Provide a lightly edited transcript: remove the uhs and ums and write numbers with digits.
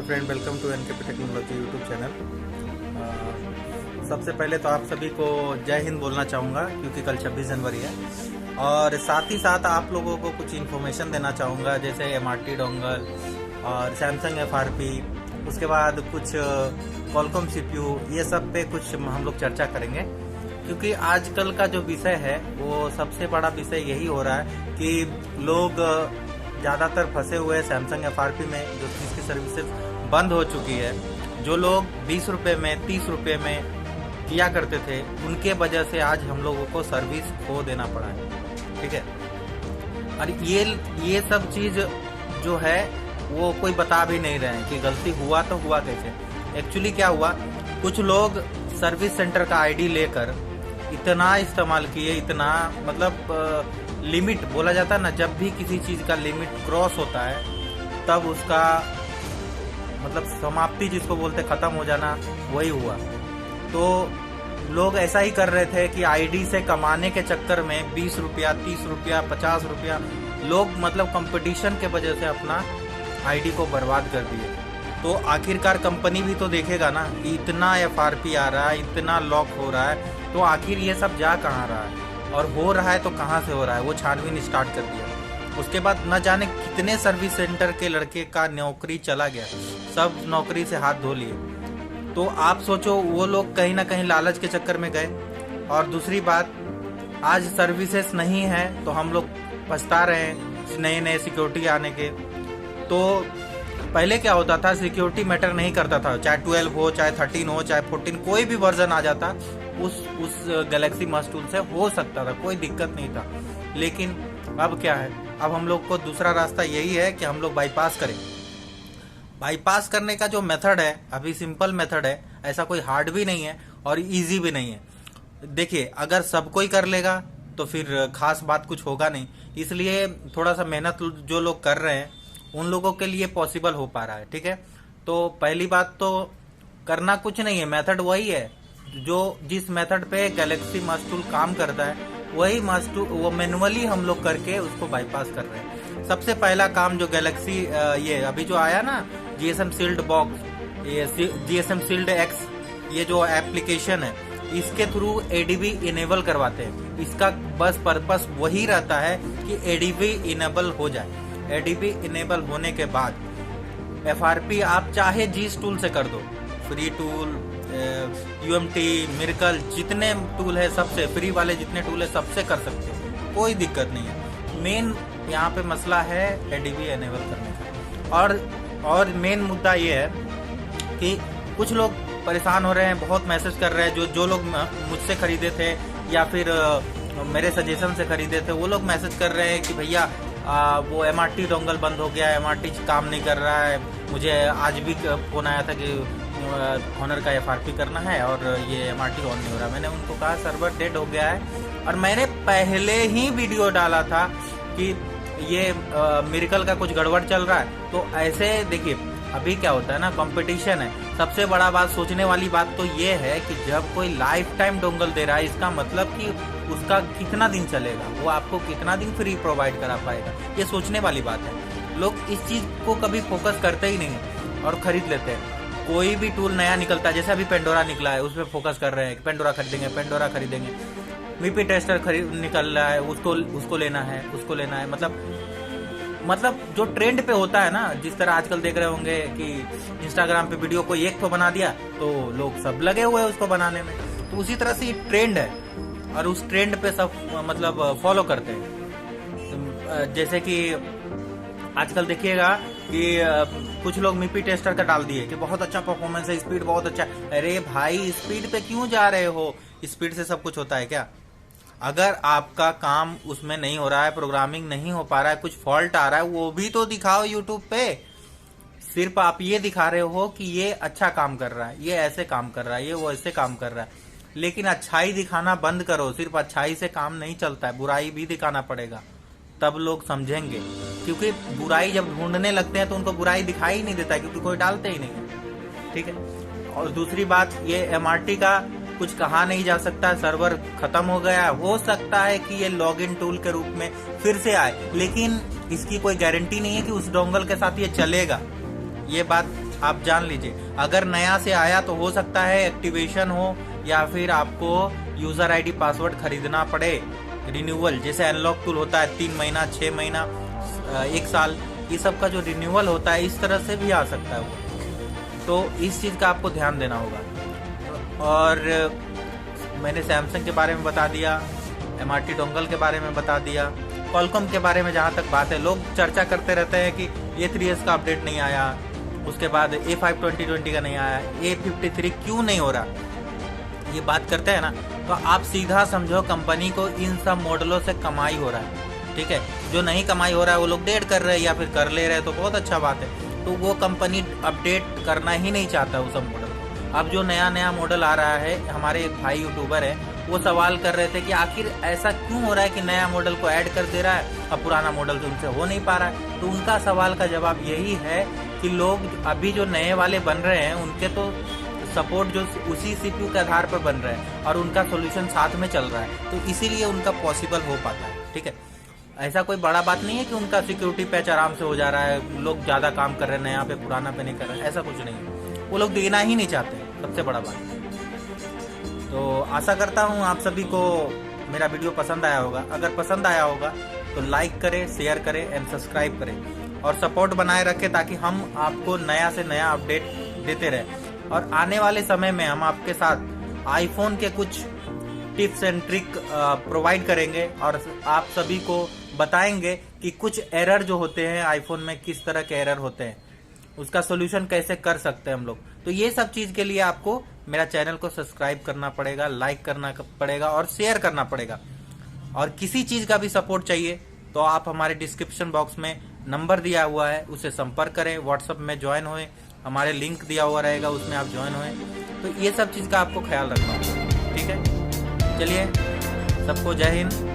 Hello friend, welcome to NKP technology YouTube channel. सबसे पहले तो आप सभी को जय हिंद बोलना चाहूँगा क्योंकि कल 26 जनवरी है। और साथ ही साथ आप लोगों को कुछ इन्फॉर्मेशन देना चाहूँगा, जैसे एमआरटी डोंगल और सैमसंग एफआरपी, उसके बाद कुछ क्वालकॉम सीपीयू, ये सब पे कुछ हम लोग चर्चा करेंगे। क्योंकि आजकल का जो विषय है वो सबसे बड़ा विषय यही हो रहा है कि लोग ज़्यादातर फंसे हुए हैं सैमसंग एफआरपी में, जो जिसकी सर्विसेज बंद हो चुकी है। जो लोग 20 रुपये में 30 रुपये में किया करते थे, उनके वजह से आज हम लोगों को सर्विस खो देना पड़ा है। ठीक है, और ये सब चीज़ जो है वो कोई बता भी नहीं रहे हैं कि गलती हुआ तो हुआ कैसे। एक्चुअली क्या हुआ, कुछ लोग सर्विस सेंटर का आईडी लेकर इतना इस्तेमाल किए, इतना मतलब लिमिट बोला जाता है ना, जब भी किसी चीज़ का लिमिट क्रॉस होता है तब उसका मतलब समाप्ति जिसको बोलते ख़त्म हो जाना, वही हुआ। तो लोग ऐसा ही कर रहे थे कि आईडी से कमाने के चक्कर में 20 रुपया 30 रुपया 50 रुपया लोग मतलब कंपटीशन के वजह से अपना आईडी को बर्बाद कर दिए। तो आखिरकार कंपनी भी तो देखेगा ना कि इतना एफआरपी आ रहा है, इतना लॉक हो रहा है, तो आखिर ये सब जा कहाँ रहा है और हो रहा है तो कहाँ से हो रहा है, वो छानबीन स्टार्ट कर दिया। उसके बाद न जाने कितने सर्विस सेंटर के लड़के का नौकरी चला गया, सब नौकरी से हाथ धो लिए। तो आप सोचो, वो लोग कहीं ना कहीं लालच के चक्कर में गए। और दूसरी बात, आज सर्विसेज नहीं है तो हम लोग पछता रहे हैं नए नए सिक्योरिटी आने के। तो पहले क्या होता था, सिक्योरिटी मैटर नहीं करता था, चाहे 12 हो, चाहे 13 हो, चाहे 14, कोई भी वर्जन आ जाता उस गैलेक्सी मस्ट टूल से हो सकता था, कोई दिक्कत नहीं था। लेकिन अब क्या है, अब हम लोग को दूसरा रास्ता यही है कि हम लोग बाईपास करें। बाईपास करने का जो मेथड है अभी सिंपल मेथड है, ऐसा कोई हार्ड भी नहीं है और इजी भी नहीं है। देखिए, अगर सब कोई कर लेगा तो फिर खास बात कुछ होगा नहीं, इसलिए थोड़ा सा मेहनत जो लोग कर रहे हैं उन लोगों के लिए पॉसिबल हो पा रहा है। ठीक है, तो पहली बात तो करना कुछ नहीं है, मेथड वही है जो जिस मेथड पे गैलेक्सी मस्ट टूल काम करता है, वही मस्ट टूल वो मैनुअली हम लोग करके उसको बाईपास कर रहे हैं। सबसे पहला काम जो गैलेक्सी ये अभी जो आया ना, जीएसएम शील्ड बॉक्स, ये जीएसएम शील्ड एक्स, ये जो एप्लीकेशन है, इसके थ्रू एडीबी इनेबल करवाते हैं। इसका बस पर्पस वही रहता है कि एडीबी इनेबल हो जाए। एडीबी इनेबल होने के बाद एफआरपी आप चाहे जिस टूल से कर दो, फ्री टूल, यूएमटी, मिरेकल, जितने टूल है सबसे, फ्री वाले जितने टूल है सबसे कर सकते हो, कोई दिक्कत नहीं है। मेन यहाँ पे मसला है एडीबी इनेबल करने का। और मेन मुद्दा ये है कि कुछ लोग परेशान हो रहे हैं, बहुत मैसेज कर रहे हैं, जो लोग मुझसे खरीदे थे या फिर मेरे सजेशन से खरीदे थे, वो लोग मैसेज कर रहे हैं कि भैया वो एमआरटी डोंगल बंद हो गया, एमआरटी काम नहीं कर रहा है। मुझे आज भी फोन आया था कि ऑनर का एफआरपी करना है और ये एमआरटी ऑन नहीं हो रहा। मैंने उनको कहा सर्वर डेड हो गया है, और मैंने पहले ही वीडियो डाला था कि ये मिरेकल का कुछ गड़बड़ चल रहा है। तो ऐसे देखिए, अभी क्या होता है ना, कंपटीशन है। सबसे बड़ा बात, सोचने वाली बात तो ये है कि जब कोई लाइफ टाइम डोंगल दे रहा है, इसका मतलब कि उसका कितना दिन चलेगा, वो आपको कितना दिन फ्री प्रोवाइड करा पाएगा, ये सोचने वाली बात है। लोग इस चीज को कभी फोकस करते ही नहीं और खरीद लेते हैं। कोई भी टूल नया निकलता है, जैसे अभी पेंडोरा निकला है, उसमें फोकस कर रहे हैं कि पेंडोरा खरीदेंगे। मीपी टेस्टर निकल रहा है, उसको लेना है। मतलब जो ट्रेंड पे होता है ना, जिस तरह आजकल देख रहे होंगे कि इंस्टाग्राम पे वीडियो को एक तो बना दिया तो लोग सब लगे हुए हैं उसको बनाने में, तो उसी तरह से ये ट्रेंड है और उस ट्रेंड पे सब मतलब फॉलो करते हैं। जैसे कि आजकल देखिएगा कि कुछ लोग मीपी टेस्टर का डाल दिए कि बहुत अच्छा परफॉर्मेंस है, स्पीड बहुत अच्छा। अरे भाई, स्पीड पे क्यों जा रहे हो? स्पीड से सब कुछ होता है क्या? अगर आपका काम उसमें नहीं हो रहा है, प्रोग्रामिंग नहीं हो पा रहा है, कुछ फॉल्ट आ रहा है, वो भी तो दिखाओ यूट्यूब पे। सिर्फ आप ये दिखा रहे हो कि ये अच्छा काम कर रहा है, ये ऐसे काम कर रहा है, ये वो ऐसे काम कर रहा है, लेकिन अच्छाई दिखाना बंद करो। सिर्फ अच्छाई से काम नहीं चलता है, बुराई भी दिखाना पड़ेगा, तब लोग समझेंगे। क्योंकि बुराई जब ढूंढने लगते हैं तो उनको बुराई दिखाई नहीं देता है, क्योंकि कोई डालते ही नहीं है। ठीक है, और दूसरी बात, ये एमआरटी का कुछ कहा नहीं जा सकता, सर्वर खत्म हो गया। हो सकता है कि ये लॉगिन टूल के रूप में फिर से आए, लेकिन इसकी कोई गारंटी नहीं है कि उस डोंगल के साथ ये चलेगा। ये बात आप जान लीजिए। अगर नया से आया तो हो सकता है एक्टिवेशन हो या फिर आपको यूजर आईडी पासवर्ड खरीदना पड़े, रिन्यूअल जैसे अनलॉक टूल होता है 3 महीना 6 महीना 1 साल, ये सब का जो रिन्यूअल होता है इस तरह से भी आ सकता है वो। तो इस चीज़ का आपको ध्यान देना होगा। और मैंने सैमसंग के बारे में बता दिया, MRT डोंगल के बारे में बता दिया, क्वालकॉम के बारे में जहाँ तक बात है, लोग चर्चा करते रहते हैं कि A3s का अपडेट नहीं आया, उसके बाद A5 2020 का नहीं आया, A53 क्यों नहीं हो रहा, ये बात करते हैं ना, तो आप सीधा समझो कंपनी को इन सब मॉडलों से कमाई हो रहा है। ठीक है, जो नहीं कमाई हो रहा है वो लोग डेट कर रहे हैं या फिर कर ले रहे हैं, तो बहुत अच्छा बात है। तो वो कंपनी अपडेट करना ही नहीं चाहता वो सब मॉडल। अब जो नया नया मॉडल आ रहा है, हमारे एक भाई यूट्यूबर है वो सवाल कर रहे थे कि आखिर ऐसा क्यों हो रहा है कि नया मॉडल को ऐड कर दे रहा है और पुराना मॉडल तो उनसे हो नहीं पा रहा है। तो उनका सवाल का जवाब यही है कि लोग अभी जो नए वाले बन रहे हैं उनके तो सपोर्ट जो उसी CPU के आधार पर बन रहे हैं और उनका सॉल्यूशन साथ में चल रहा है, तो इसीलिए उनका पॉसिबल हो पाता है। ठीक है, ऐसा कोई बड़ा बात नहीं है कि उनका सिक्योरिटी पैच आराम से हो जा रहा है, लोग ज़्यादा काम कर रहे हैं, नया पे पुराना पे नहीं कर रहे हैं, ऐसा कुछ नहीं है। वो लोग देना ही नहीं चाहते, सबसे बड़ा बात। तो आशा करता हूँ आप सभी को मेरा वीडियो पसंद आया होगा। अगर पसंद आया होगा तो लाइक करें, शेयर करें एंड सब्सक्राइब करें और सपोर्ट बनाए रखें ताकि हम आपको नया से नया अपडेट देते रहें। और आने वाले समय में हम आपके साथ आईफोन के कुछ टिप्स एंड ट्रिक प्रोवाइड करेंगे और आप सभी को बताएंगे कि कुछ एरर जो होते हैं आईफोन में, किस तरह के एरर होते हैं, उसका सोल्यूशन कैसे कर सकते हैं हम लोग। तो ये सब चीज के लिए आपको मेरा चैनल को सब्सक्राइब करना पड़ेगा, लाइक करना पड़ेगा और शेयर करना पड़ेगा। और किसी चीज का भी सपोर्ट चाहिए तो आप हमारे डिस्क्रिप्शन बॉक्स में नंबर दिया हुआ है, उसे संपर्क करें, व्हाट्सएप में ज्वाइन होए, हमारे लिंक दिया हुआ रहेगा उसमें आप ज्वाइन होए। तो ये सब चीज का आपको ख्याल रखना होगा। ठीक है, चलिए सबको जय हिंद।